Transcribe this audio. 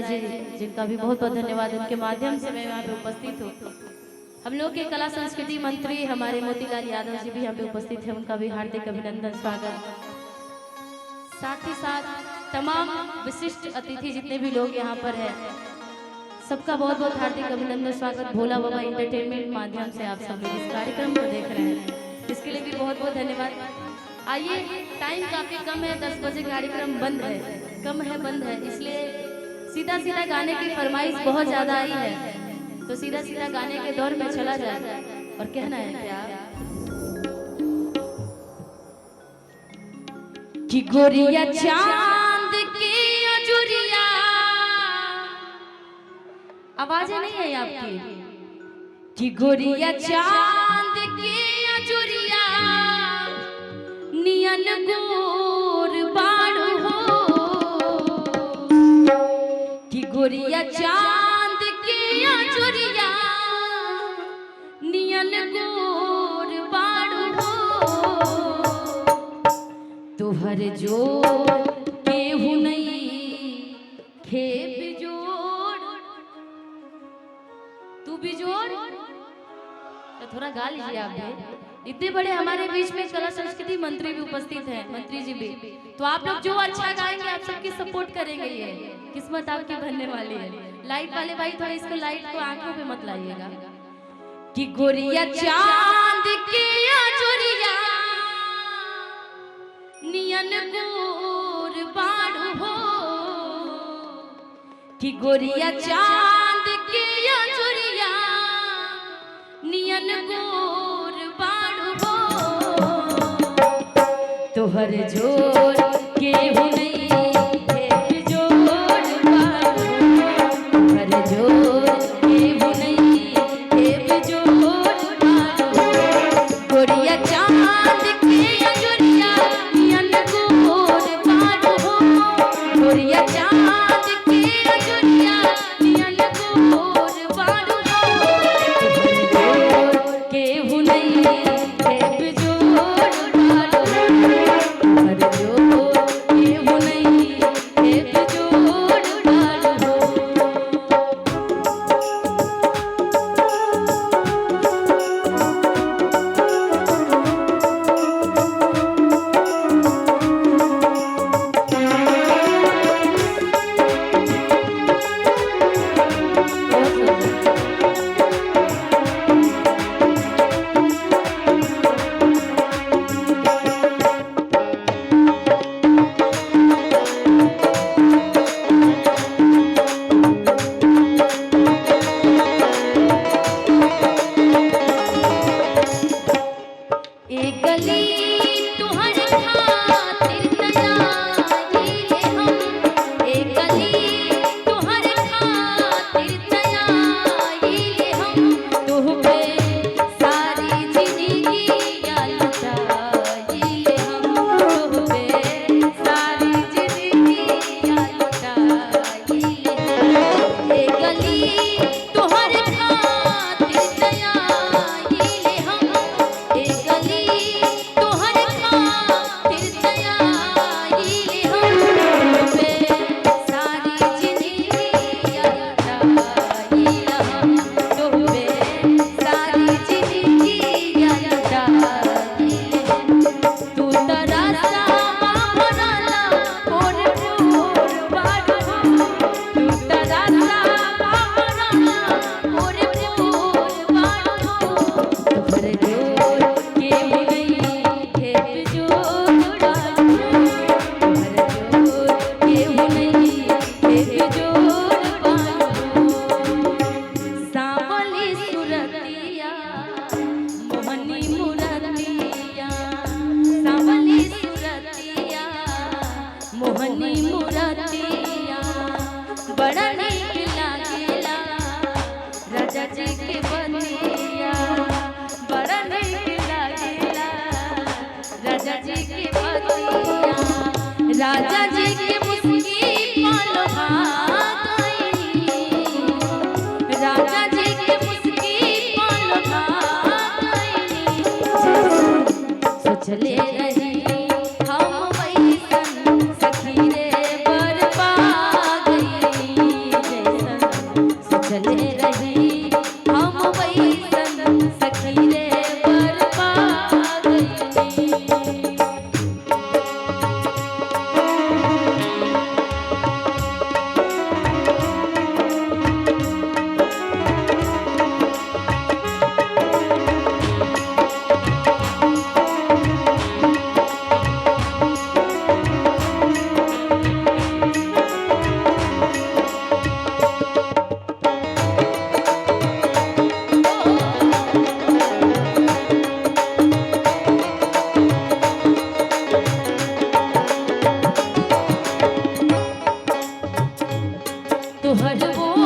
जी जिनका भी बहुत बहुत धन्यवाद, उनके माध्यम से मैं यहाँ पे उपस्थित हूँ। हम लोग के कला संस्कृति मंत्री हमारे मोतीलाल यादव जी भी यहाँ पे उपस्थित हैं, उनका भी हार्दिक अभिनंदन स्वागत। साथ ही साथ तमाम विशिष्ट अतिथि जितने भी लोग यहाँ पर हैं, सबका बहुत बहुत हार्दिक अभिनंदन स्वागत। भोला बाबा एंटरटेनमेंट माध्यम से आप सब लोग इस कार्यक्रम को देख रहे हैं, इसके लिए भी बहुत बहुत धन्यवाद। आइए, टाइम काफी कम है, 10 बजे कार्यक्रम बंद है, कम है, बंद है, इसलिए सीधा सीधा गाने की फरमाइश बहुत ज्यादा आई है, तो सीधा सीधा गाने के दौर में चला जाए। और कहना है क्या कि गोरिया चांद की अजुरिया, आवाजें नहीं है आपकी, कि गोरिया चांद की अजुरिया नियन गोर बाड़ू हो, कि गोरिया चांद की अजुरिया नियन गोर बाड़ू हो, तुहर जोड़ केहू नहीं खेब जोड़, तू भी जोड़, तो थोड़ा गा लीजिए आप भी। इतने बड़े हमारे बीच में कला संस्कृति मंत्री भी उपस्थित हैं, मंत्री जी भी, तो आप लोग जो अच्छा गाएंगे आप सबकी सपोर्ट करेंगे, ये किस्मत आपकी बनने वाली है। लाइट वाले भाई थोड़ा इसको लाइट को आंखों पे मत लाइएगा। कि गोरिया चांद की अजुरिया नियन गोर बाड़ू हो, कि गोरिया चांद की अजुरिया नियन गोर बाड़ू हो, तोहर जोर केहू नहीं खेब जोड़ बाड़ू, तोहर जोर केहू नहीं खेब जोड़ बाड़ू, गोरिया चांद की अजुरिया नियन गोर बाड़ू हो, गोरिया चांद की अजुरिया नियन गोर बाड़ू हो, तोहर जोर केहू नहीं खेब जोड़ बाड़ू, तोहर जोर केहू नहीं खेब जोड़ बाड़ू। एक गली तुहर खातिर तैयारी हम, एक गली तुहर खातिर तैयारी हम, तुह पे सारी जिंदगी लुटाई हम, तुह पे सारी जिंदगी लुटाई हम, एक गली तुहर खातिर तैयारी हम, एक गली तुहर खातिर तैयारी हम, तुह पे सारी जिंदगी लुटाई हम, तुह पे सारी जिंदगी लुटाई हम, तू तरासा मामराला और पूर बाड़ू हो, तू तरासा मामराला और पूर बाड़ू हो, तोहर जोर केहू नहीं खेब जोड़ बाड़ू, तोहर जोर केहू नहीं खेब जोड़ बाड़ू, सांवली सुरतिया मोहनी मुरतिया, सांवली सुरतिया मोहनी मुरतिया, बड़ा नीक लागेला राजा जी के बतिया, बड़ा नीक लागेला राजा जी के बतिया, राजा जी के मुस्की पालो भात आईनी, राजा जी के मुस्की पालो भात आईनी, सोचले रही हम वैसन सखी रे बर पा गई, तुहर वो